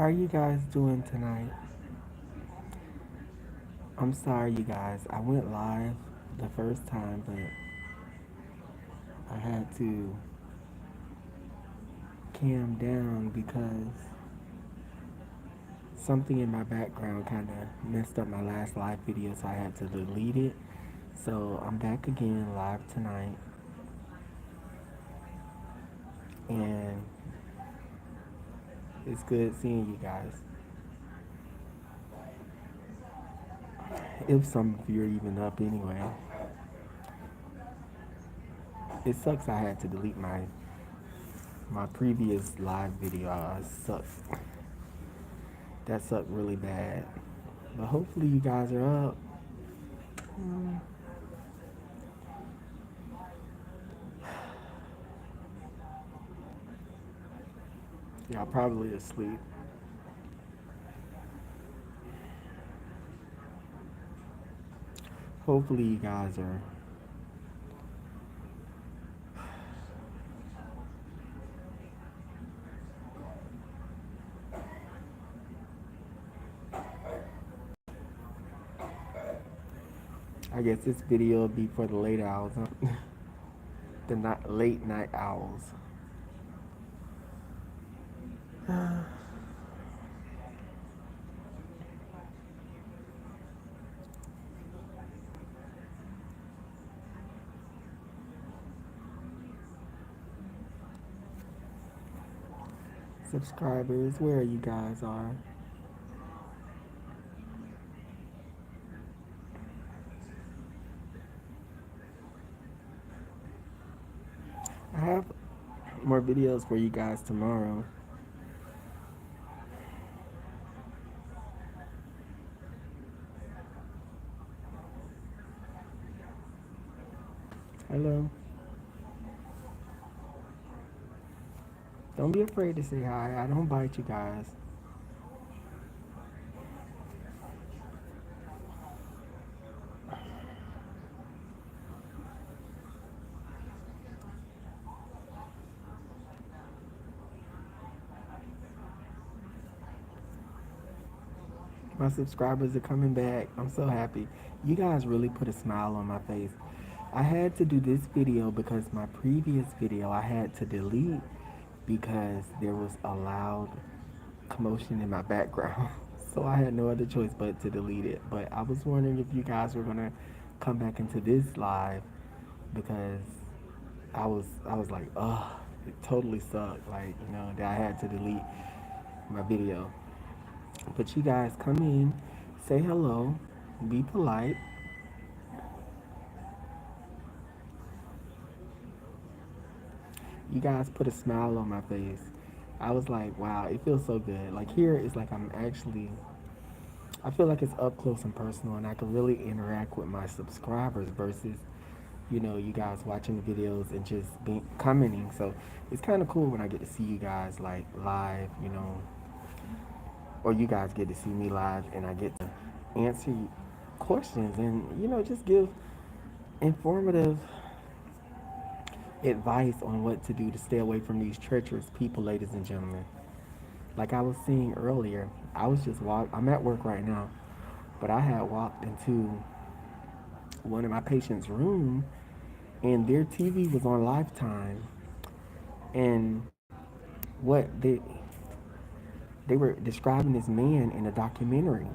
How are you guys doing tonight? I'm sorry, you guys. I went live the first time, but I had to cam down because something in my background kind of messed up my last live video, so I had to delete it. So I'm back again live tonight, and it's good seeing you guys. If some of you are even up anyway, it sucks I had to delete my previous live video. It sucked. That sucked really bad. But hopefully you guys are up. Y'all probably asleep. Hopefully you guys are. I guess this video will be for the late owls, huh? The not late night owls. Subscribers, where you guys are. I have more videos for you guys tomorrow. Hello. Don't be afraid to say hi. I don't bite you guys. My subscribers are coming back. I'm so happy. You guys really put a smile on my face. I had to do this video because my previous video I had to delete because there was a loud commotion in my background. So I had no other choice but to delete it. But I was wondering if you guys were gonna come back into this live because I was like, ugh, it totally sucked. Like, that I had to delete my video. But you guys come in, say hello, be polite. You guys put a smile on my face. I was like, wow, it feels so good. Like here, it's like I feel like it's up close and personal, and I can really interact with my subscribers versus, you guys watching the videos and just being commenting. So it's kind of cool when I get to see you guys like live, or you guys get to see me live, and I get to answer questions and just give informative advice on what to do to stay away from these treacherous people, ladies and gentlemen. Like I was saying earlier, I'm at work right now, but I had walked into one of my patients' room and their TV was on Lifetime, and what they were describing this man in a documentary.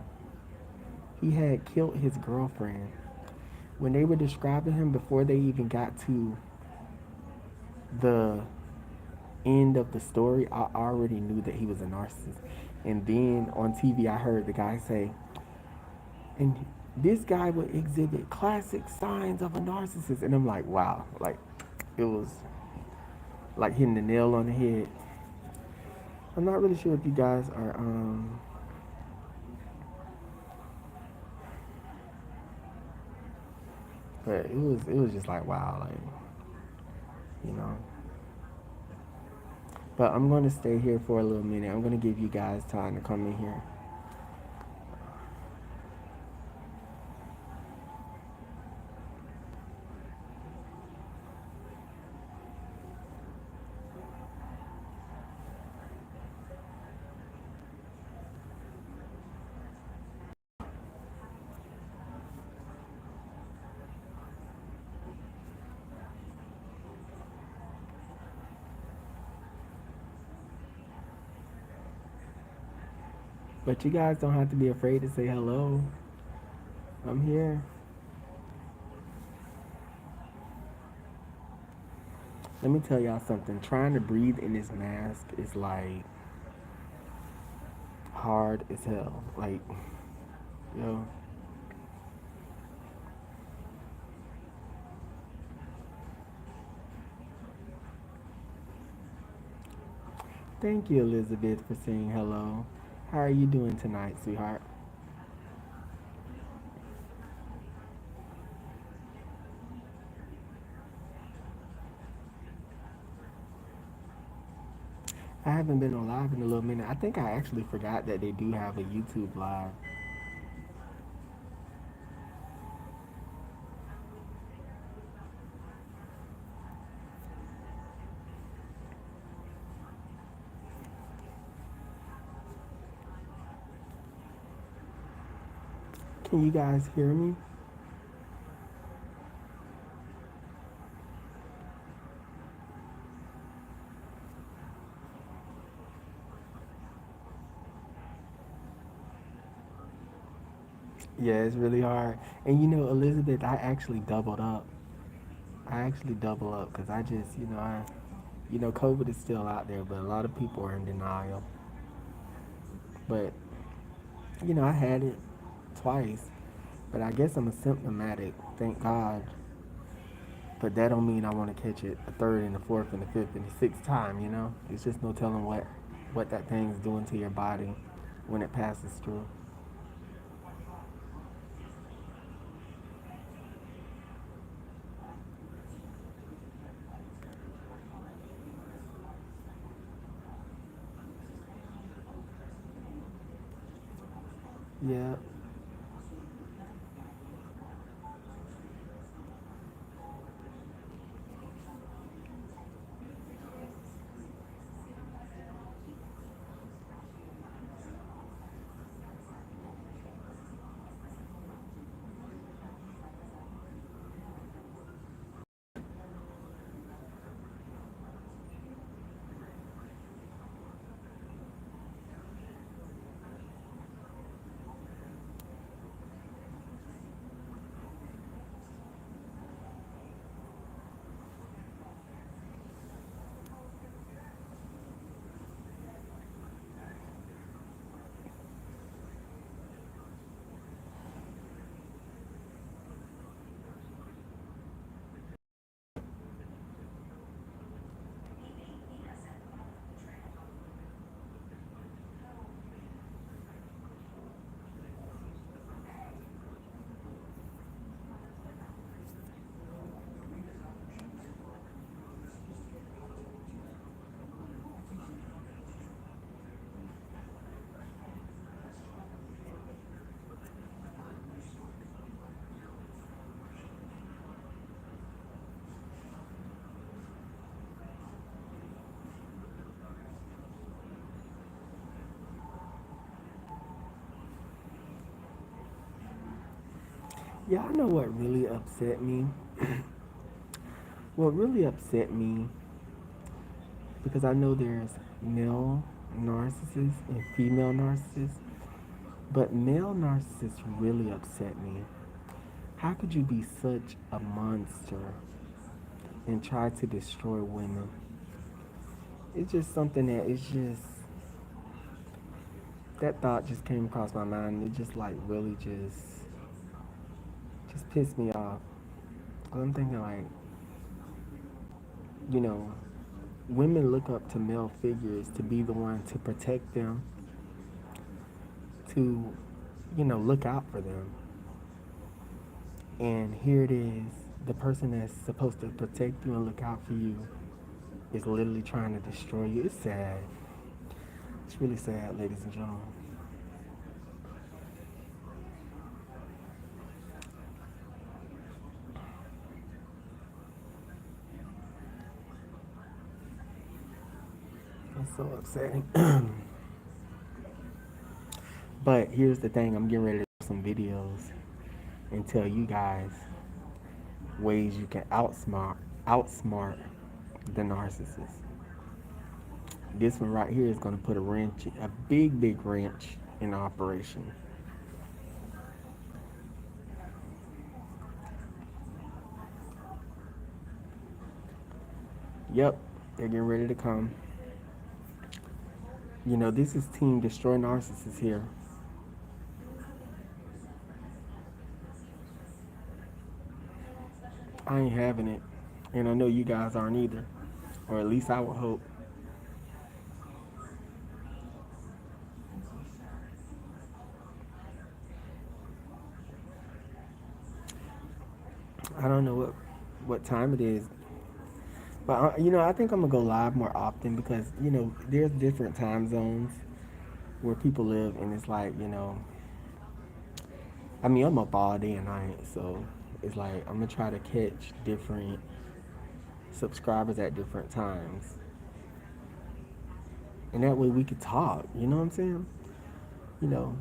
He had killed his girlfriend. When they were describing him before they even got to the end of the story, I already knew that he was a narcissist. And then on TV, I heard the guy say, and this guy would exhibit classic signs of a narcissist. And I'm like, wow, like it was like hitting the nail on the head. I'm not really sure if you guys are, but it was just like wow, like you know. But I'm going to stay here for a little minute. I'm going to give you guys time to come in here. But you guys don't have to be afraid to say hello. I'm here. Let me tell y'all something. Trying to breathe in this mask is like hard as hell. Like, yo. Thank you, Elizabeth, for saying hello. How are you doing tonight, sweetheart? I haven't been on live in a little minute. I think I actually forgot that they do have a YouTube live. Can you guys hear me? Yeah, it's really hard. And you know, Elizabeth, I actually doubled up. I actually double up because I just, COVID is still out there, but a lot of people are in denial. But I had it twice, but I guess I'm asymptomatic. Thank God. But that don't mean I want to catch it a third and a fourth and a fifth and a sixth time. It's just no telling what that thing's doing to your body when it passes through. Yeah. Yeah, I know what really upset me. What really upset me, because I know there's male narcissists and female narcissists, but male narcissists really upset me. How could you be such a monster and try to destroy women? It's just something that it's just that thought just came across my mind. It just like really just pissed me off. 'Cause I'm thinking like, you know, women look up to male figures to be the one to protect them, to, look out for them. And here it is, the person that's supposed to protect you and look out for you is literally trying to destroy you. It's sad. It's really sad, ladies and gentlemen. It's so upsetting. But here's the thing, I'm getting ready to do some videos and tell you guys ways you can outsmart the narcissist. This one right here is going to put a wrench, a big wrench in operation. Yep, they're getting ready to come. This is Team Destroy Narcissists here. I ain't having it. And I know you guys aren't either. Or at least I would hope. I don't know what time it is. But I think I'm gonna go live more often because there's different time zones where people live, and it's like I mean I'm up all day and night, so it's like I'm gonna try to catch different subscribers at different times, and that way we could talk. You know what I'm saying? You know,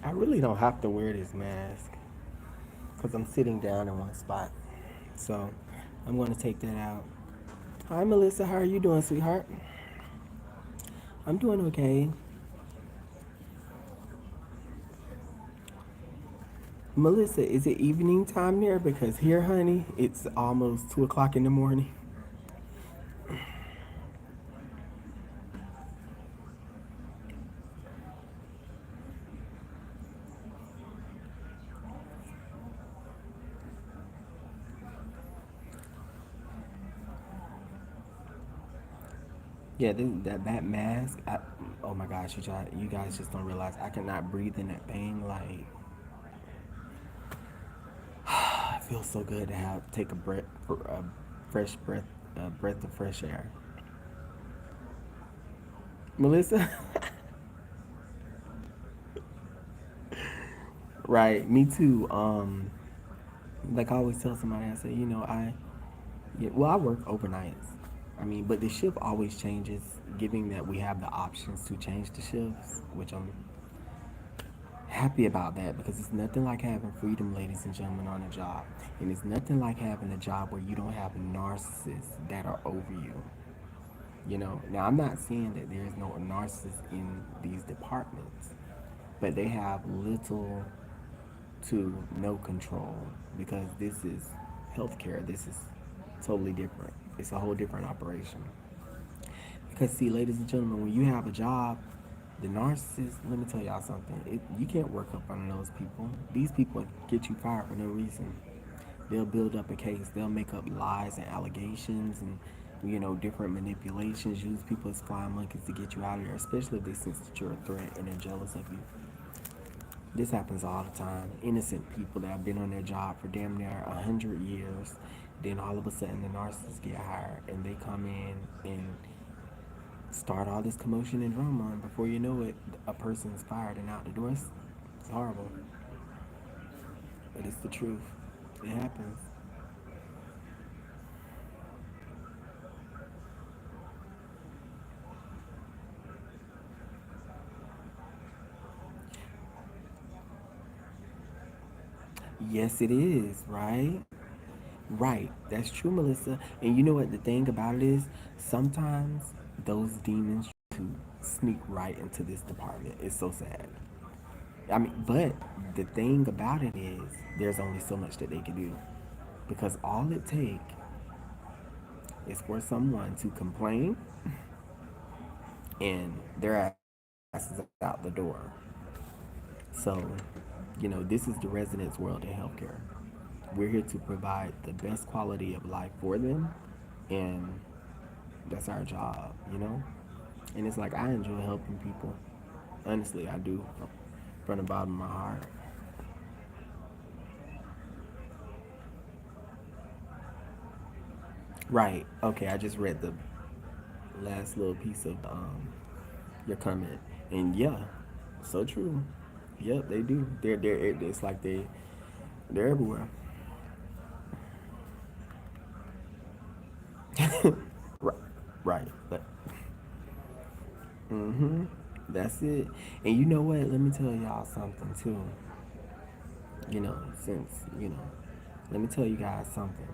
I really don't have to wear this mask because I'm sitting down in one spot. So I'm going to take that out. Hi, Melissa. How are you doing, sweetheart? I'm doing okay. Melissa, is it evening time there? Because here, honey, it's almost 2 o'clock in the morning. Yeah, that mask. Oh my gosh, you guys just don't realize I cannot breathe in that thing. Like, it feels so good to take a fresh breath, a breath of fresh air. Melissa, right? Me too. Like I always tell somebody, I say, yeah, well, I work overnights. I mean, but the shift always changes, given that we have the options to change the shifts, which I'm happy about that because it's nothing like having freedom, ladies and gentlemen, on a job. And it's nothing like having a job where you don't have narcissists that are over you. Now I'm not saying that there's no narcissists in these departments, but they have little to no control because this is healthcare. This is totally different. It's a whole different operation. Because see, ladies and gentlemen, when you have a job, the narcissist, let me tell y'all something. You can't work up under those people. These people get you fired for no reason. They'll build up a case. They'll make up lies and allegations and different manipulations. Use people as flying monkeys to get you out of there, especially if they sense that you're a threat and they're jealous of you. This happens all the time. Innocent people that have been on their job for damn near 100 years, then all of a sudden the narcissists get hired and they come in and start all this commotion and drama, and before you know it, a person's fired and out the door. It's horrible, but it's the truth. It happens. Yes, it is, right? Right. That's true, Melissa. And you know what the thing about it is? Sometimes those demons to sneak right into this department. It's so sad. I mean, but the thing about it is there's only so much that they can do. Because all it takes is for someone to complain and their ass is out the door. So, this is the residents' world in healthcare. We're here to provide the best quality of life for them and That's our job, you know? And it's like I enjoy helping people. Honestly, I do. From the bottom of my heart. Right. Okay, I just read the last little piece of your comment. And yeah, so true. Yep, they do. It's like they're everywhere. Right. Right. But mm-hmm. That's it. And you know what? Let me tell y'all something too. You know, since, let me tell you guys something.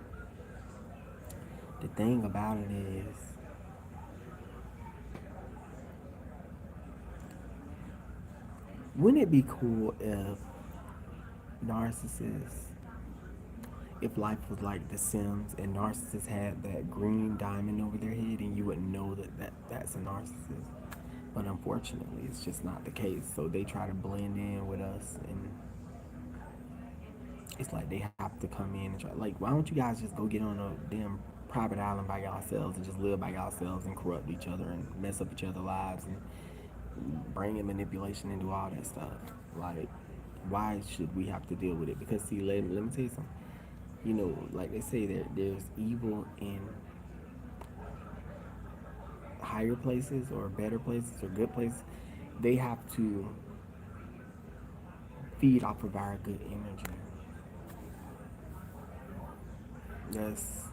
The thing about it is, wouldn't it be cool if narcissists, if life was like The Sims and narcissists had that green diamond over their head and you wouldn't know that's a narcissist? But unfortunately, it's just not the case. So they try to blend in with us, and it's like they have to come in and try. Like, why don't you guys just go get on a damn private island by yourselves and just live by yourselves and corrupt each other and mess up each other's lives and bring in manipulation and do all that stuff? Like, why should we have to deal with it? Because see, let me tell you something. Like they say, there's evil in higher places or better places or good places. They have to feed off of our good energy. That's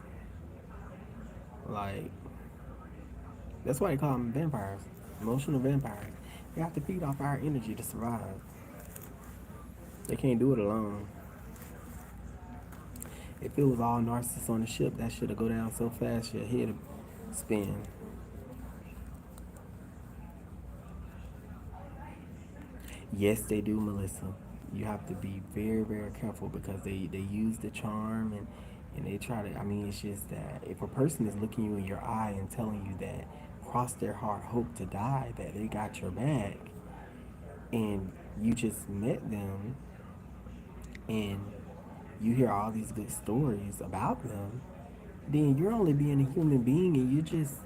like that's why they call them vampires, emotional vampires. They have to feed off our energy to survive. They can't do it alone. If it was all narcissists on the ship, that should have go down so fast your head would spin. Yes, they do, Melissa. You have to be very, very careful because they use the charm and they try to. I mean, it's just that if a person is looking you in your eye and telling you that cross their heart, hope to die, that they got your back, and you just met them and you hear all these good stories about them, then you're only being a human being and you're just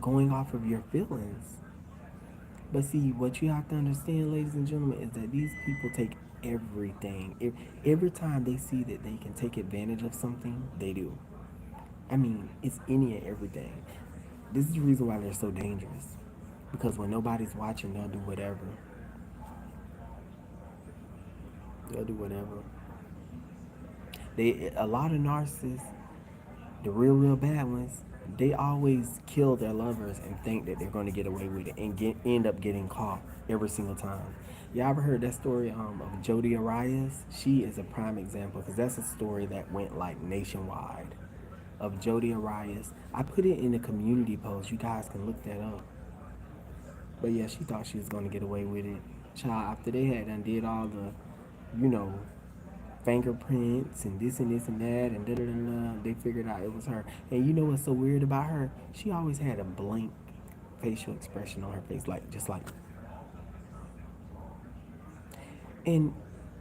going off of your feelings. But see, what you have to understand, ladies and gentlemen, is that these people take everything. Every time they see that they can take advantage of something, they do. I mean, it's any and everything. This is the reason why they're so dangerous. Because when nobody's watching, they'll do whatever. They'll do whatever. A lot of narcissists, the real bad ones, they always kill their lovers and think that they're going to get away with it and end up getting caught every single time. Y'all ever heard that story of Jodi Arias? She is a prime example because that's a story that went like nationwide of Jodi Arias. I put it in the community post. You guys can look that up. But yeah, she thought she was going to get away with it. Child, after they had done did all the, you know, fingerprints and this and that and da da da da. They figured out it was her. And you know what's so weird about her? She always had a blank facial expression on her face, like just like. And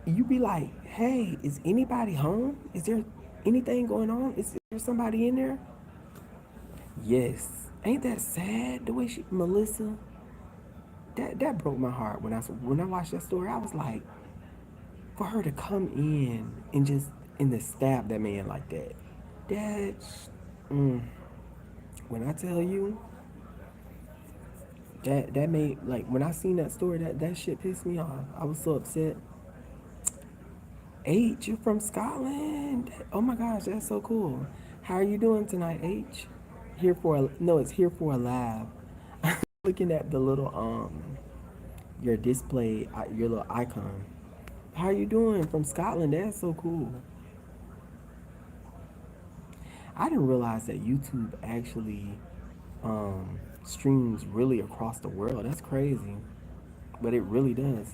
you be like, "Hey, is anybody home? Is there anything going on? Is there somebody in there?" Yes. Ain't that sad? The way she Melissa. That broke my heart when I watched that story. I was like, for her to come in and just and to stab that man like that. That's when I tell you that made like when I seen that story that shit pissed me off. I was so upset. H, you're from Scotland. Oh my gosh, that's so cool. How are you doing tonight, H? Here for a no, it's here for a laugh. Looking at the little your display, your little icon. How are you doing from Scotland? That's so cool. I didn't realize that YouTube actually streams really across the world. That's crazy, but it really does.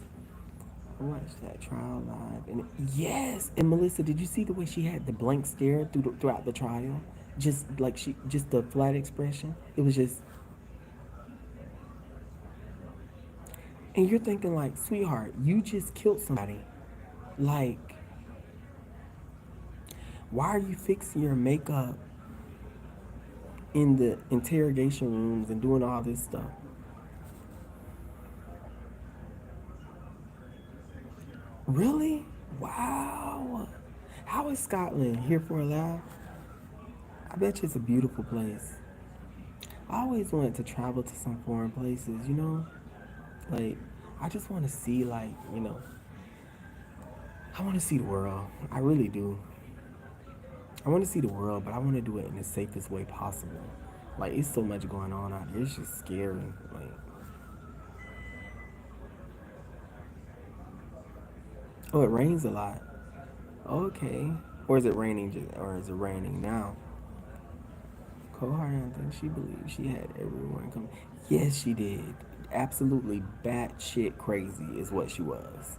I watched that trial live, and yes, and Melissa, did you see the way she had the blank stare throughout the trial? Just the flat expression. It was just, and you're thinking like, sweetheart, you just killed somebody. Like, why are you fixing your makeup in the interrogation rooms and doing all this stuff. Really? Wow. How is Scotland here for a laugh? I bet you it's a beautiful place. I always wanted to travel to some foreign places, you know? Like, I just want to see, like, I want to see the world. I really do. I want to see the world, but I want to do it in the safest way possible. Like, it's so much going on out there. It's just scary. Like, oh, it rains a lot. Okay. Or is it raining or is it raining now? Cole Harrington, she believed she had everyone come. Yes, she did. Absolutely batshit crazy is what she was.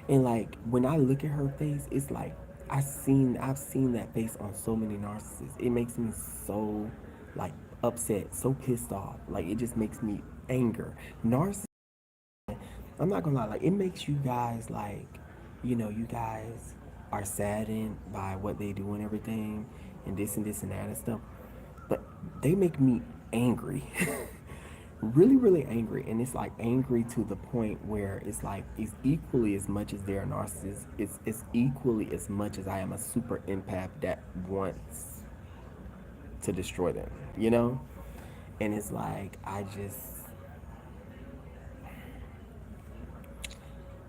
And like when I look at her face, it's like I've seen that face on so many narcissists. It makes me so like upset, so pissed off. Like it just makes me anger. Narcissists, I'm not gonna lie, like it makes you guys like, you guys are saddened by what they do and everything and this and that and stuff. But they make me angry. Really, really angry. And it's like angry to the point where it's like it's equally as much as they're a narcissist, it's equally as much as I am a super empath that wants to destroy them, you know? And it's like I just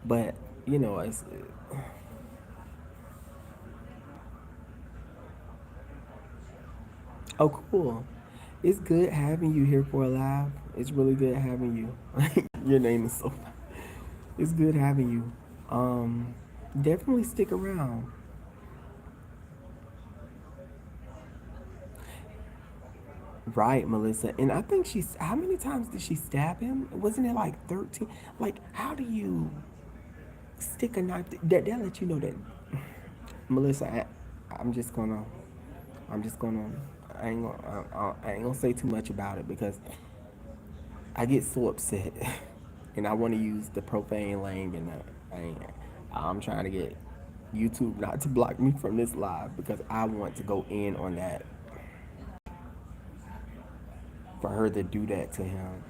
but it's oh cool. It's good having you here for a laugh. It's really good having you. Your name is so it's good having you. Definitely stick around. Right, Melissa. And I think she's how many times did she stab him? Wasn't it like 13? Like, how do you stick a knife? That let you know that Melissa, I'm just gonna, I'm just gonna, I ain't gonna say too much about it because I get so upset, and I want to use the profane language, and I'm trying to get YouTube not to block me from this live because I want to go in on that for her to do that to him.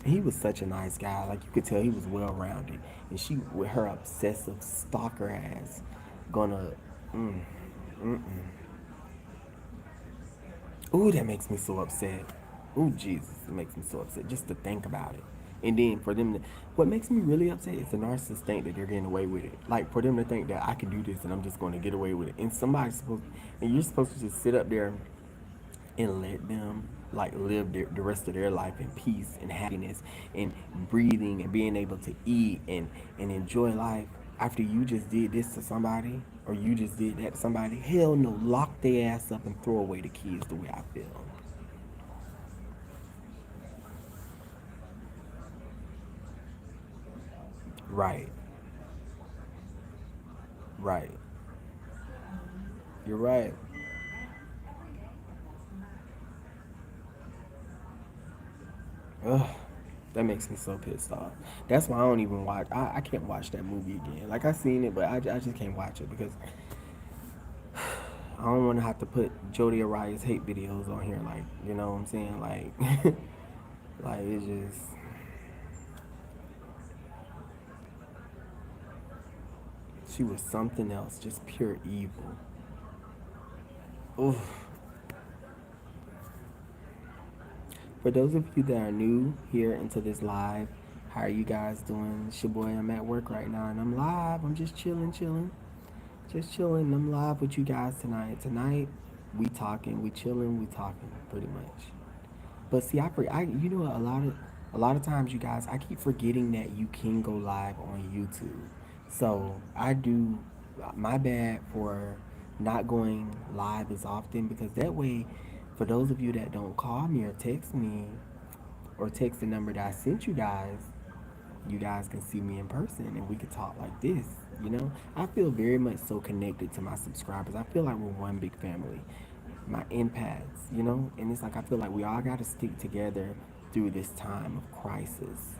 He was such a nice guy. Like you could tell he was well rounded. And she with her obsessive stalker ass gonna mm, mm. Ooh, that makes me so upset. Ooh, Jesus, it makes me so upset just to think about it. And then for them to, what makes me really upset is the narcissists think that they're getting away with it. Like for them to think that I can do this and I'm just going to get away with it. And somebody's supposed, and you're supposed to just sit up there and let them like live the rest of their life in peace and happiness and breathing and being able to eat and enjoy life after you just did this to somebody or you just did that to somebody. Hell no, lock their ass up and throw away the keys the way I feel. Right, right. You're right. Ugh, that makes me so pissed off. That's why I don't even watch. I can't watch that movie again. Like I seen it, but I just can't watch it because I don't want to have to put Jody Arias hate videos on here. Like you know what I'm saying? Like like it's just she was something else, just pure evil. Oof. For those of you that are new here into this live, how are you guys doing? It's your boy. I'm at work right now and I'm live. I'm just chilling. Just chilling. I'm live with you guys tonight. Tonight, we talking, we chilling, we talking, pretty much. But see, you know, a lot of times, you guys, I keep forgetting that you can go live on YouTube. So I do my bad for not going live as often because that way, for those of you that don't call me or text me or text the number that I sent you guys can see me in person and we can talk like this. You know, I feel very much so connected to my subscribers. I feel like we're one big family. My empaths, and it's like I feel like we all got to stick together through this time of crisis,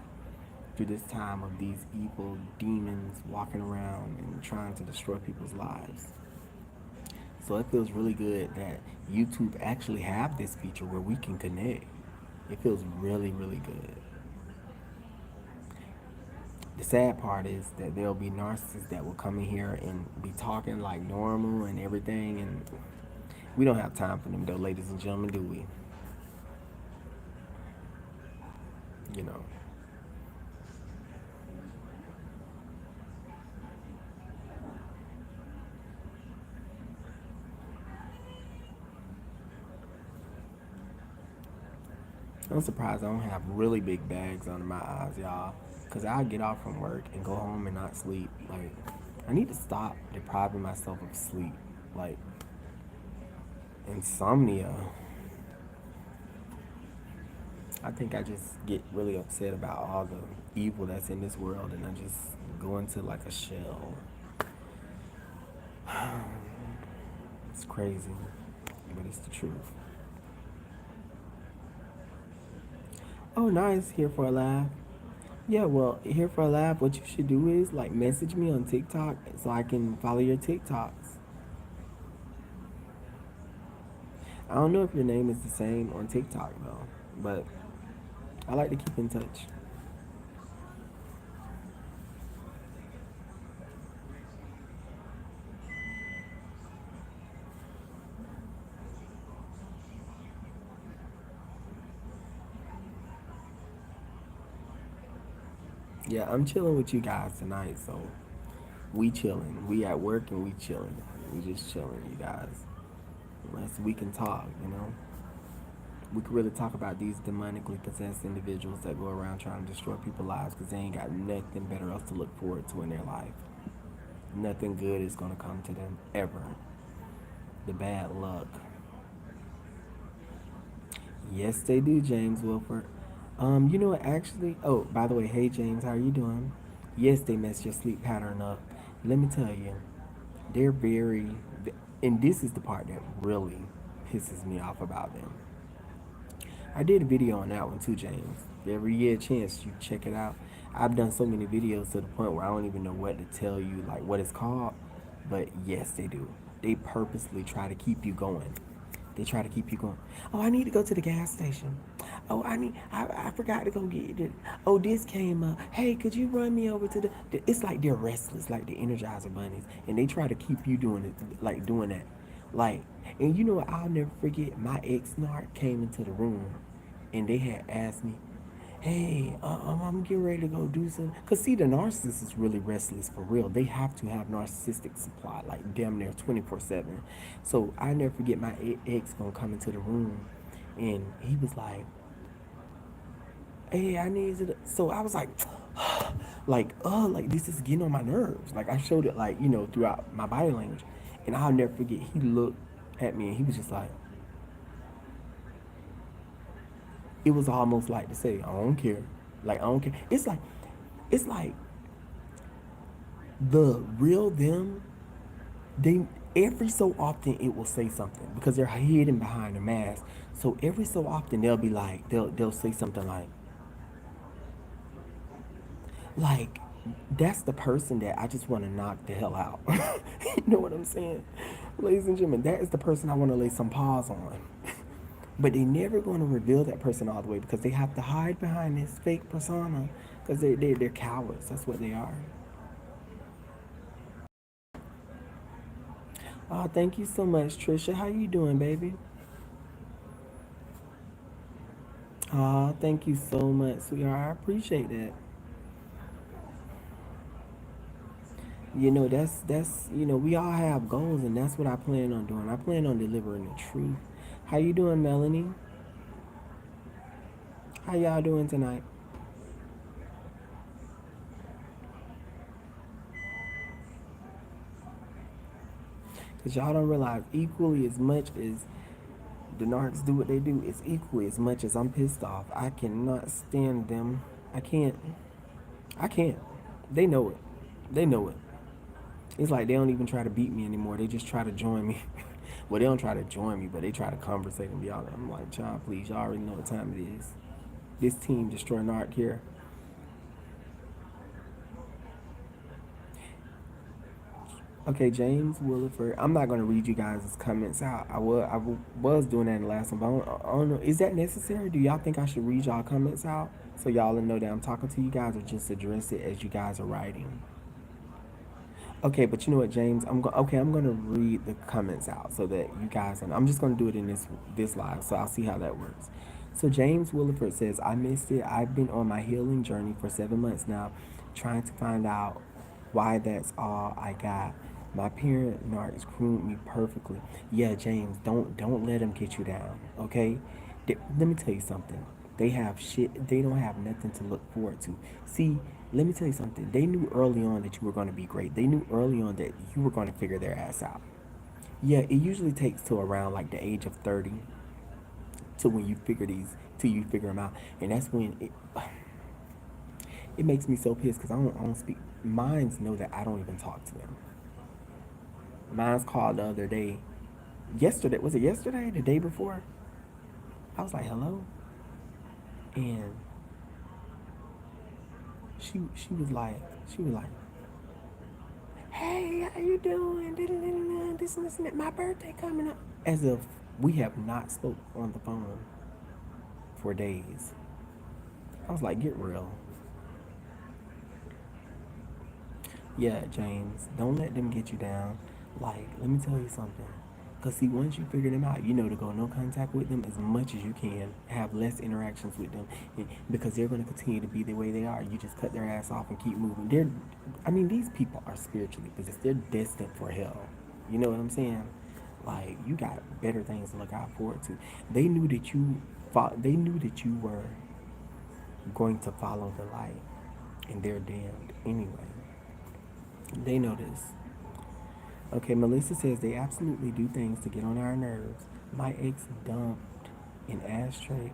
through this time of these evil demons walking around and trying to destroy people's lives. So it feels really good that YouTube actually have this feature where we can connect. It feels really, really good. The sad part is that there'll be narcissists that will come in here and be talking like normal and everything, and we don't have time for them though, ladies and gentlemen, do we? You know. I'm surprised I don't have really big bags under my eyes, y'all. Cause I get off from work and go home and not sleep. Like, I need to stop depriving myself of sleep. Like, insomnia. I think I just get really upset about all the evil that's in this world, and I just go into like a shell. It's crazy, but it's the truth. Oh, nice. Here for a laugh. Yeah, well, here for a laugh, what you should do is like message me on TikTok so I can follow your TikToks. I don't know if your name is the same on TikTok though, but I like to keep in touch. Yeah, I'm chilling with you guys tonight, so we chilling. We at work and we chilling. We just chilling, you guys. Unless we can talk, you know. We could really talk about these demonically possessed individuals that go around trying to destroy people's lives because they ain't got nothing better else to look forward to in their life. Nothing good is gonna come to them ever. The bad luck. Yes, they do, James Wilford. You know what? Actually, oh, by the way, hey James, how are you doing? Yes, they mess your sleep pattern up. Let me tell you, they're very, and this is the part that really pisses me off about them. I did a video on that one too, James. If you ever get a chance, you check it out. I've done so many videos to the point where I don't even know what to tell you, like what it's called. But yes, they do. They purposely try to keep you going. They try to keep you going. Oh, I need to go to the gas station. Oh, I forgot to go get it. Oh, this came up. Hey, could you run me over to it's like they're restless, like the Energizer bunnies. And they try to keep you doing it, like doing that. Like, and you know what, I'll never forget, my ex-narc came into the room and they had asked me, hey, I'm getting ready to go do something. Because, see, the narcissist is really restless for real. They have to have narcissistic supply, like damn near 24/7. So I never forget my ex going to come into the room and he was like, hey, I need to. So I was like, like this is getting on my nerves. Like I showed it, like, throughout my body language. And I'll never forget, he looked at me and he was just like, it was almost like to say, I don't care. Like, I don't care. It's like the real them, they every so often it will say something because they're hidden behind a mask. So every so often they'll be like, they'll say something like that's the person that I just want to knock the hell out. You know what I'm saying? Ladies and gentlemen, that is the person I want to lay some paws on. But they never going to reveal that person all the way because they have to hide behind this fake persona because they're cowards. That's what they are. Oh, thank you so much, Trisha. How you doing, baby? Oh, thank you so much, sweetheart. I appreciate that. We all have goals, and that's what I plan on doing. I plan on delivering the truth. How you doing, Melanie? How y'all doing tonight? Because y'all don't realize equally as much as the narcs do what they do, it's equally as much as I'm pissed off. I cannot stand them. I can't. I can't. They know it. They know it. It's like they don't even try to beat me anymore. They just try to join me. Well, they don't try to join me, but they try to conversate and be all. I'm like, child, please, y'all already know what time it is. This team Destroy Narc here. Okay, James Williford. I'm not gonna read you guys' comments out. I was doing that in the last one, but I don't know. Is that necessary? Do y'all think I should read y'all comments out so y'all will know that I'm talking to you guys, or just address it as you guys are writing? Okay, but you know what, James? I'm gonna read the comments out so that you guys. And I'm just gonna do it in this live, so I'll see how that works. So James Williford says, "I missed it. I've been on my healing journey for 7 months now, trying to find out why that's all I got. My parent narcs groomed me perfectly. Yeah, James, don't let them get you down. Okay, let me tell you something. They have shit. They don't have nothing to look forward to. See, let me tell you something. They knew early on that you were going to be great. They knew early on that you were going to figure their ass out. Yeah, it usually takes till around like the age of 30 to when you figure these till you figure them out, and that's when it makes me so pissed because I don't speak. Mines know that I don't even talk to them. Mine's called the other day. Yesterday, was it yesterday? The day before? I was like, hello, and she was like, hey, how you doing? This and this and that. My birthday coming up. As if we have not spoke on the phone for days. I was like, get real. Yeah, James, don't let them get you down. Like, let me tell you something. Because, see, once you figure them out, you know to go no contact with them as much as you can. Have less interactions with them. Because they're going to continue to be the way they are. You just cut their ass off and keep moving. I mean, these people are spiritually possessed. They're destined for hell. You know what I'm saying? Like, you got better things to look out forward to. They knew that they knew that you were going to follow the light. And they're damned anyway. They know this. Okay, Melissa says they absolutely do things to get on our nerves. My ex dumped an ashtray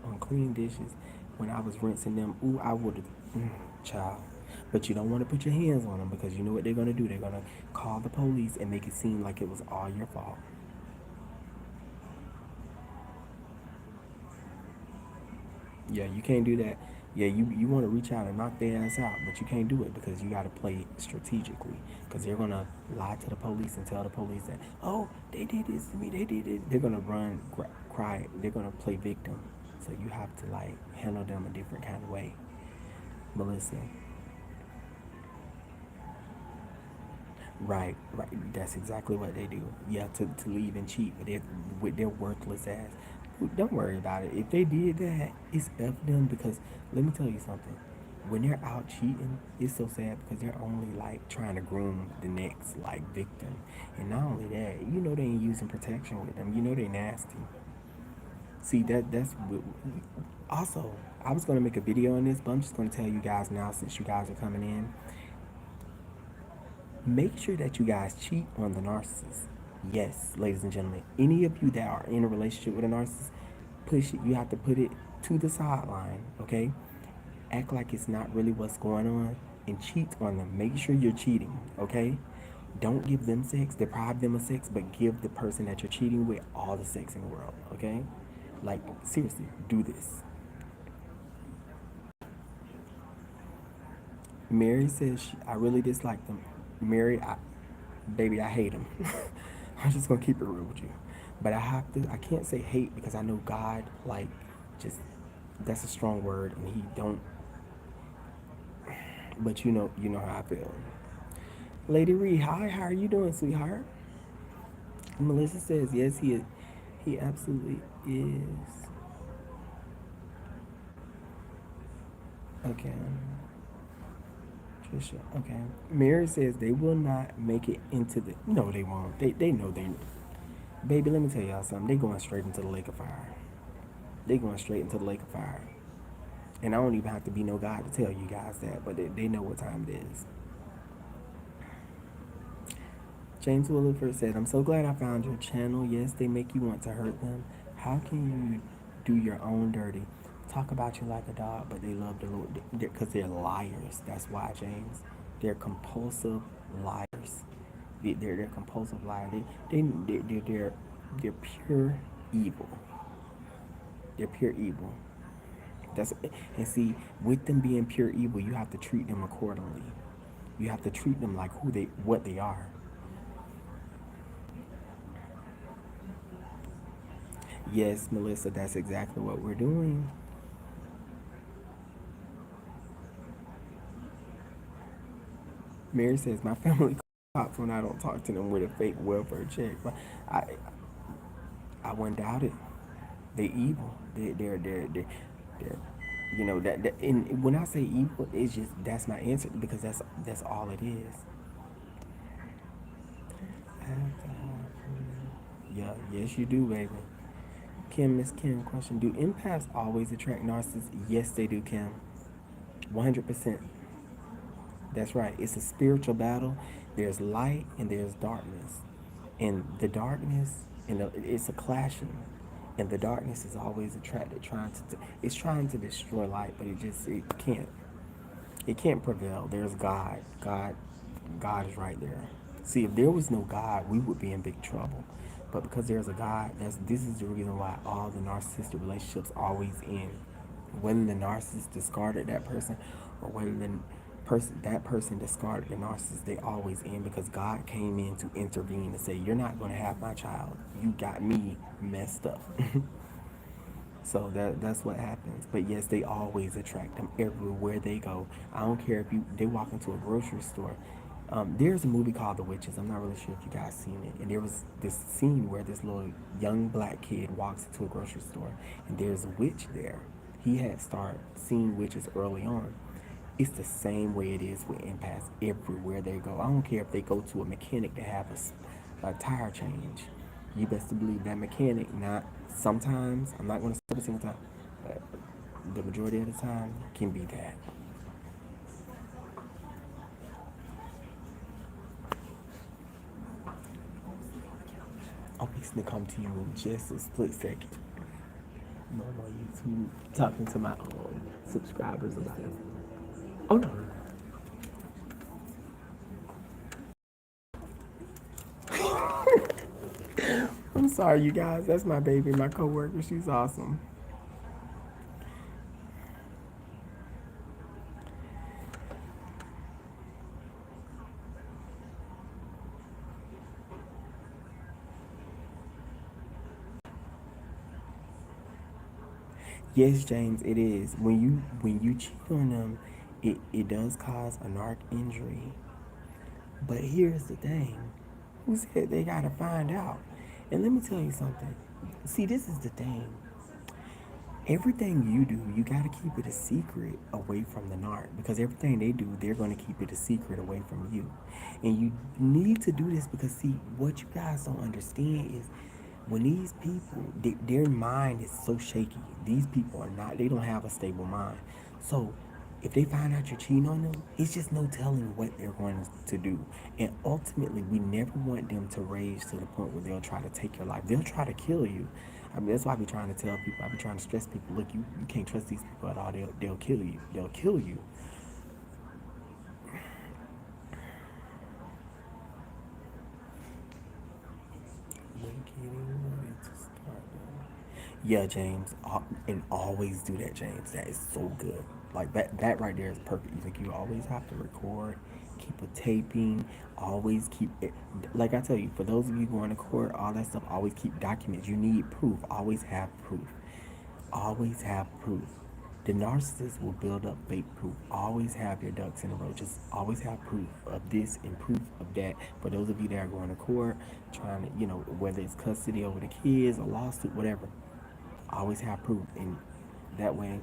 on clean dishes when I was rinsing them. Ooh, I would have, child. But you don't want to put your hands on them because you know what they're going to do. They're going to call the police and make it seem like it was all your fault. Yeah, you can't do that. Yeah, you want to reach out and knock their ass out, but you can't do it because you got to play strategically. Because they're gonna lie to the police and tell the police that, oh, they did this to me, they did it. They're gonna run, cry. They're gonna play victim. So you have to like handle them a different kind of way, Melissa. Right, right. That's exactly what they do. Yeah, to leave and cheat with their worthless ass. Don't worry about it. If they did that, it's F them because let me tell you something. When they're out cheating, it's so sad because they're only like trying to groom the next like victim. And not only that, you know they ain't using protection with them. You know they nasty. See also, I was gonna make a video on this, but I'm just gonna tell you guys now since you guys are coming in. Make sure that you guys cheat on the narcissist. Yes, ladies and gentlemen, any of you that are in a relationship with a narcissist, push it. You have to put it to the sideline, okay? Act like it's not really what's going on and cheat on them. Make sure you're cheating, okay? Don't give them sex, deprive them of sex, but give the person that you're cheating with all the sex in the world, okay? Like, seriously, do this. Mary says, I really dislike them. Mary, baby, I hate them. I'm just gonna keep it real with you. But I can't say hate because I know God, like, just, that's a strong word, and He don't, but you know how I feel. Lady Reed, hi, how are you doing, sweetheart? Melissa says, yes, he is. He absolutely is. Okay. Trisha, okay. Mary says they will not make it into the. No, they won't. They know they. Baby, let me tell y'all something. They going straight into the lake of fire. They going straight into the lake of fire. And I don't even have to be no God to tell you guys that, but they know what time it is. James Williford said, I'm so glad I found your channel. Yes, they make you want to hurt them. How can you do your own dirty? Talk about you like a dog, but they love the Lord because they're liars. That's why, James. They're compulsive liars. They're compulsive liars. They're pure evil. They're pure evil. That's and see, with them being pure evil, you have to treat them accordingly. You have to treat them like what they are. Yes, Melissa, that's exactly what we're doing. Mary says my family cops when I don't talk to them with a fake welfare check. But I I wouldn't doubt it. They're evil. They're you know that and when I say evil, it's just that's my answer because that's all it is. Yeah, yes you do, baby. Kim, Miss Kim, question: do empaths always attract narcissists? Yes, they do, Kim. 100%. That's right. It's a spiritual battle. There's light and there's darkness. And the darkness, it's a clashing. And the darkness is always attracted, it's trying to destroy light, but it can't. It can't prevail. There's God. God is right there. See, if there was no God, we would be in big trouble. But because there's a God, this is the reason why all the narcissistic relationships always end. Whether the narcissist discarded that person or whether that person discarded the narcissist, they always end because God came in to intervene and say, "You're not going to have my child. You got me messed up." So that's what happens. But yes, they always attract them everywhere they go. I don't care if they walk into a grocery store. There's a movie called The Witches. I'm not really sure if you guys seen it. And there was this scene where this little young black kid walks into a grocery store and there's a witch there. He had started seeing witches early on. It's the same way it is with empaths everywhere they go. I don't care if they go to a mechanic to have a tire change. You best to believe that mechanic, not sometimes, I'm not going to say every single time, but the majority of the time can be that. I'm fixing to come to you in just a split second. I'm on YouTube talking to my subscribers about it. Oh no. I'm sorry, you guys. That's my baby, my coworker. She's awesome. Yes, James, it is. When you cheat on them, it does cause a narc injury. But here's the thing. Who said they gotta find out? And let me tell you something. See, this is the thing. Everything you do, you gotta keep it a secret away from the narc because everything they do, they're gonna keep it a secret away from you. And you need to do this because see, what you guys don't understand is when these people, their mind is so shaky. These people are not. They don't have a stable mind. So if they find out you're cheating on them, it's just no telling what they're going to do. And ultimately, we never want them to rage to the point where they'll try to take your life. They'll try to kill you. I mean, that's why I be trying to tell people. I be trying to stress people. Look, you can't trust these people at all. They'll kill you. They'll kill you. Yeah, James, and always do that, James. That is so good. Like that right there is perfect. Like you always have to record, keep a taping, always keep it. Like I tell you, for those of you going to court, all that stuff, always keep documents. You need proof. Always have proof. Always have proof. The narcissist will build up fake proof. Always have your ducks in a row. Just always have proof of this and proof of that. For those of you that are going to court, trying to, whether it's custody over the kids, a lawsuit, whatever, always have proof. And that way,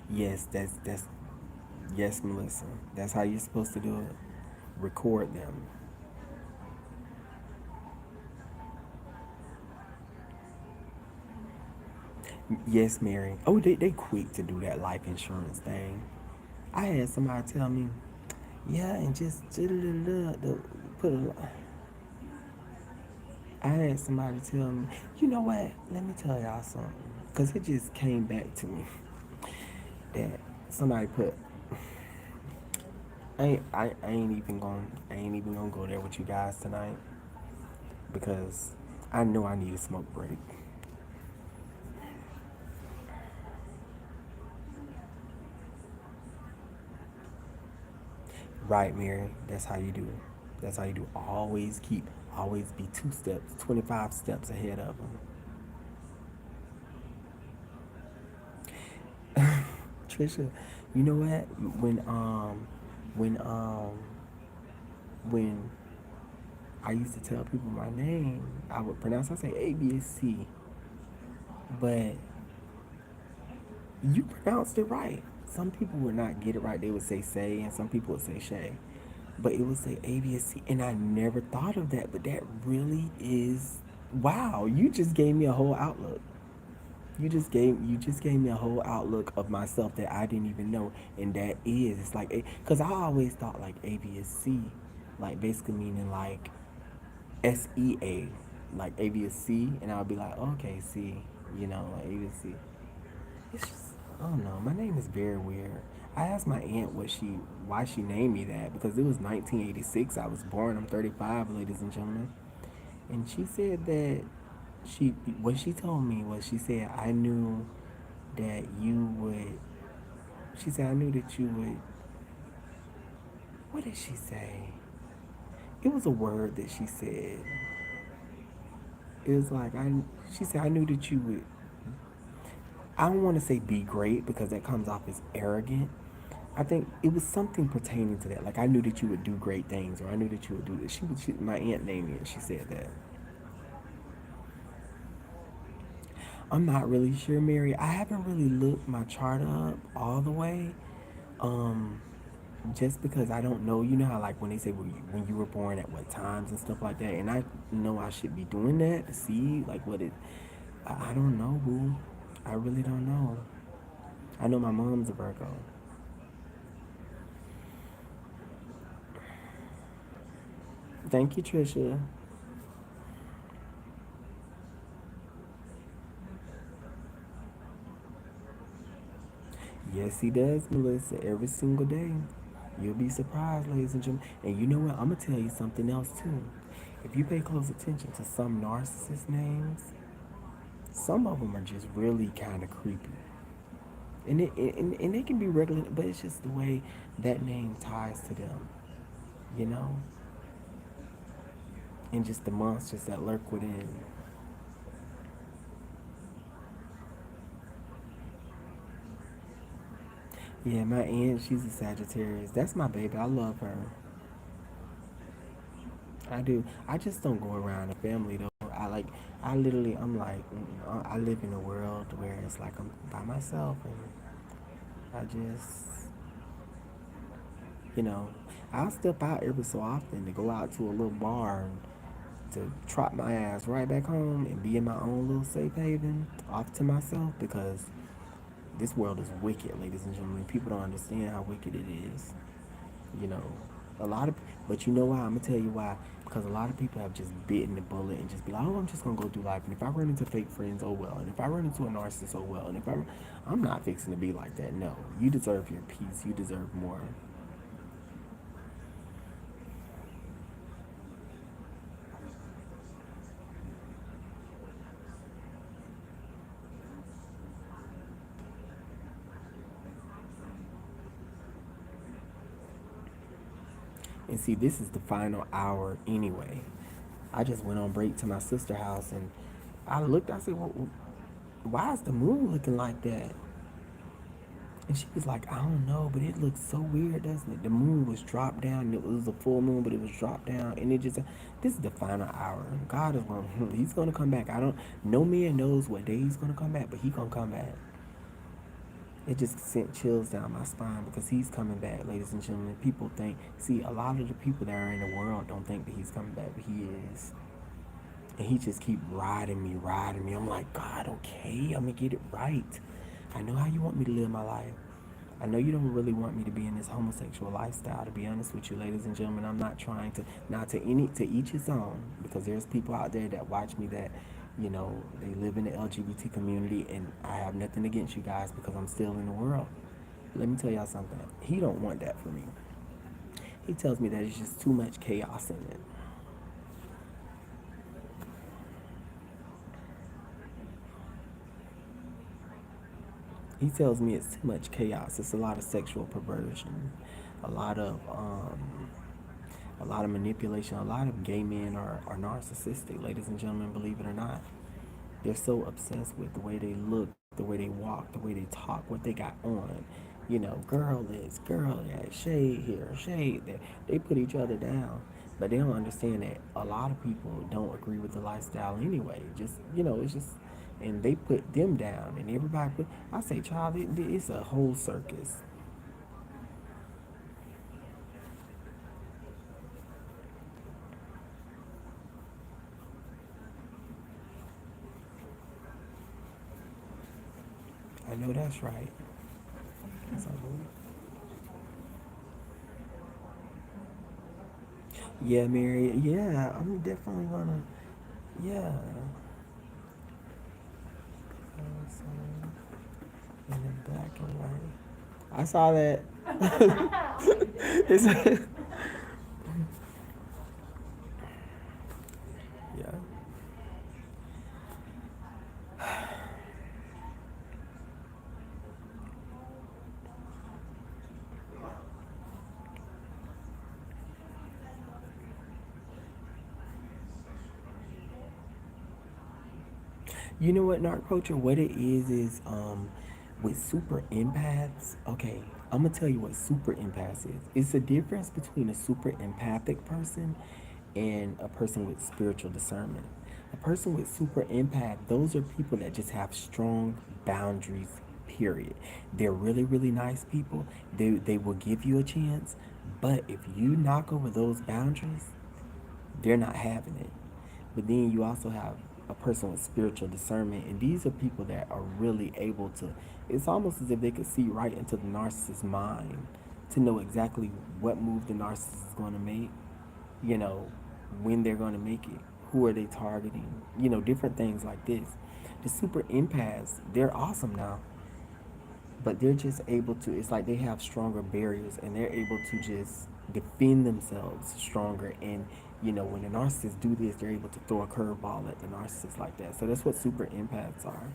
yes, yes, Melissa. That's how you're supposed to do it. Record them. Yes, Mary. Oh, they quick to do that life insurance thing. I had somebody tell me, yeah, and just put a. I had somebody tell me, you know what? Let me tell y'all something, cause it just came back to me that somebody put. I ain't even gonna go there with you guys tonight because I know I need a smoke break. Right, Mary. That's how you do it. That's how you do. Always keep always be 2 steps, 25 steps ahead of them. Trisha, you know what? When um when I used to tell people my name, I would pronounce. I say ABSC, but you pronounced it right. Some people would not get it right. They would say, and some people would say Shay. But it would say ABSC, and I never thought of that. But that really is wow. You just gave me a whole outlook. You just gave me a whole outlook of myself that I didn't even know, and that is it's like because I always thought like ABSC, like basically meaning like SEA, like ABSC, and I'll be like okay, C, like ABSC. It's just, I don't know. My name is very weird. I asked my aunt why she named me that because it was 1986. I was born. I'm 35, ladies and gentlemen. And she said that she what she told me was she said I knew that you would. She said I knew that you would. What did she say? It was a word that she said. It was like I. She said I knew that you would. I don't want to say be great because that comes off as arrogant. I think it was something pertaining to that. Like I knew that you would do great things, or I knew that you would do this. My aunt named me, and she said that. I'm not really sure, Mary. I haven't really looked my chart up all the way, um, just because I don't know. You know how like when they say when you were born at what times and stuff like that, and I know I should be doing that to see like what it. I don't know, boo. I really don't know. I know my mom's a Virgo. Thank you, Trisha. Yes, he does, Melissa, every single day. You'll be surprised, ladies and gentlemen. And you know what? I'm going to tell you something else, too. If you pay close attention to some narcissist names, some of them are just really kind of creepy. And they can be regular, but it's just the way that name ties to them, you know? And just the monsters that lurk within. Yeah, my aunt, she's a Sagittarius. That's my baby. I love her. I do. I just don't go around the family though. I'm like, I live in a world where it's like I'm by myself, and I just, you know, I'll step out every so often to go out to a little bar and to trot my ass right back home and be in my own little safe haven off to myself because this world is wicked, ladies and gentlemen. People don't understand how wicked it is. You know, a lot of, but you know why? I'm gonna tell you why. Because a lot of people have just bitten the bullet and just be like, oh, I'm just gonna go do life. And if I run into fake friends, oh well. And if I run into a narcissist, oh well. And I'm not fixing to be like that. No, you deserve your peace. You deserve more. And see, this is the final hour anyway. I just went on break to my sister's house and I looked. I said, well, why is the moon looking like that? And she was like, I don't know, but it looks so weird, doesn't it? The moon was dropped down. It was a full moon, but it was dropped down. And it just, this is the final hour. God is going, he's going to come back. No man knows what day he's going to come back, but he's going to come back. It just sent chills down my spine because he's coming back, ladies and gentlemen. People think, see, a lot of the people that are in the world don't think that he's coming back, but he is. And he just keep riding me, riding me. I'm like, God, okay, I'm going to get it right. I know how you want me to live my life. I know you don't really want me to be in this homosexual lifestyle. To be honest with you, ladies and gentlemen, I'm not trying to not to each his own because there's people out there that watch me that they live in the LGBT community, and I have nothing against you guys because I'm still in the world. Let me tell y'all something. He don't want that for me. He tells me that it's just too much chaos in it. He tells me it's too much chaos. It's a lot of sexual perversion, a lot of a lot of manipulation. A lot of gay men are narcissistic, ladies and gentlemen, believe it or not. They're so obsessed with the way they look, the way they walk, the way they talk, what they got on. You know, girl this, girl that, shade here, shade there. They put each other down. But they don't understand that a lot of people don't agree with the lifestyle anyway. Just, it's just, and they put them down. And everybody put, I say, child, it's a whole circus. I know that's right. So, yeah, Mary. Yeah, I'm definitely gonna. Yeah. So, in the black and white. I saw that. It's, yeah. You know what, narc culture? What it is with super empaths. Okay, I'm gonna tell you what super empaths is. It's the difference between a super empathic person and a person with spiritual discernment. A person with super empath, those are people that just have strong boundaries. Period. They're really, really nice people. They will give you a chance, but if you knock over those boundaries, they're not having it. But then you also have a person with spiritual discernment, and these are people that are really able to. It's almost as if they could see right into the narcissist's mind to know exactly what move the narcissist is going to make. You know, when they're going to make it, who are they targeting? Different things like this. The super empaths, they're awesome now, but they're just able to, it's like they have stronger barriers and they're able to just defend themselves stronger. And when the narcissists do this, they're able to throw a curveball at the narcissist like that. So that's what super empaths are.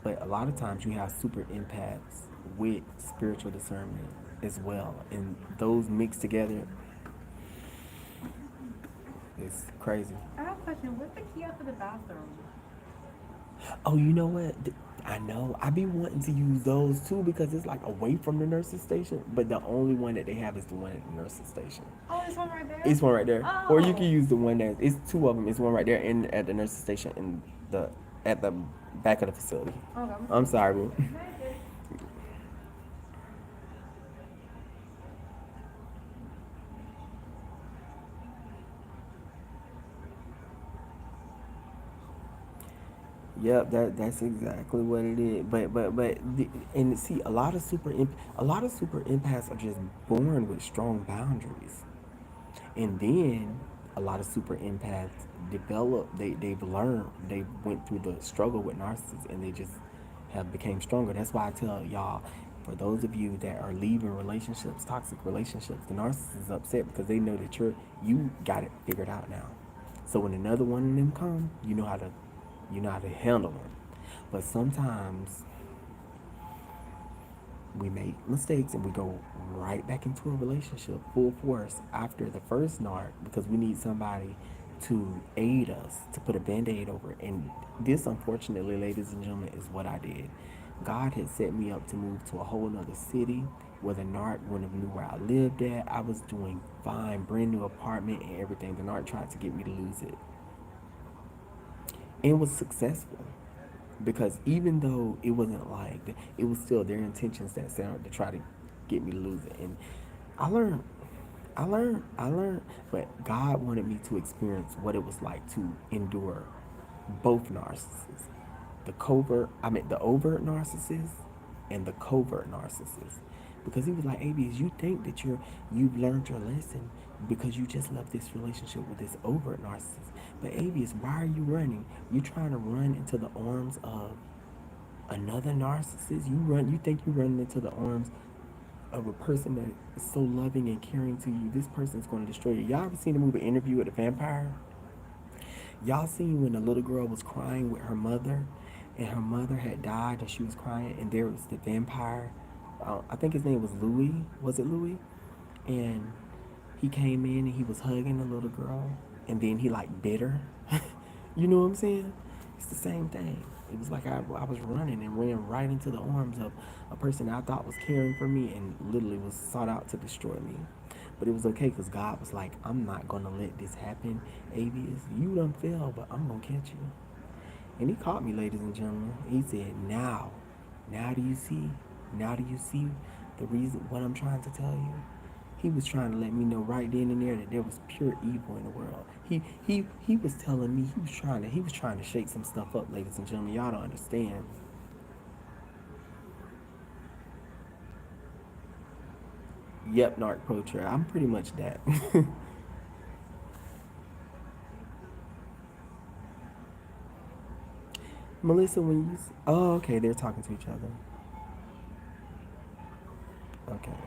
But a lot of times you have super empaths with spiritual discernment as well, and those mixed together is crazy. I have a question. What's the key out for the bathroom? Oh, you know what? I know. I be wanting to use those too because it's like away from the nurse's station, but the only one that they have is the one at the nurse's station. Oh, there's one right there? It's one right there, or you can Oh. use the one that it's two of them. It's one right there in at the nurse's station in the at the back of the facility. Okay, I'm I'm sorry. sorry, boo. No, you're good. Yep, that's exactly what it is. And see, a lot of super empaths are just born with strong boundaries. And then a lot of super empaths they've learned, they went through the struggle with narcissists and they just have became stronger. That's why I tell y'all, for those of you that are leaving relationships, toxic relationships, the narcissist is upset because they know that you got it figured out now. So when another one of them come, you know how to handle them. But sometimes we make mistakes and we go right back into a relationship full force after the first narc because we need somebody to aid us to put a band-aid over it. And this, unfortunately, ladies and gentlemen, is what I did. God had set me up to move to a whole nother city where the narc wouldn't have knew where I lived at. I was doing fine, brand new apartment and everything. The narc tried to get me to lose it and was successful because even though it wasn't like it was still their intentions that sound to try to get me to lose it. And I learned, I learned, but God wanted me to experience what it was like to endure both narcissists, the overt narcissist and the covert narcissist. Because he was like, Avies, you think that you've learned your lesson because you just left this relationship with this overt narcissist. But Avies, why are you running? You trying to run into the arms of another narcissist? You think you're running into the arms of a person that is so loving and caring to you. This person's going to destroy you. Y'all ever seen the movie Interview with the Vampire? Y'all seen when the little girl was crying with her mother, and her mother had died, and she was crying, and there was the vampire. I think his name was Louis. Was it Louis? And He came in and he was hugging the little girl, and then he like bit her. You know what I'm saying? It's the same thing. It was like I was running and ran right into the arms of a person I thought was caring for me and literally was sought out to destroy me. But it was okay because God was like, I'm not going to let this happen, Avius. You done fell, but I'm going to catch you. And he caught me, ladies and gentlemen. He said, now do you see? Now do you see the reason what I'm trying to tell you? He was trying to let me know right then and there that there was pure evil in the world. He was telling me he was trying to shake some stuff up, ladies and gentlemen. Y'all don't understand. Yep, narc poacher. I'm pretty much that. Melissa, when you oh okay, they're talking to each other. Okay.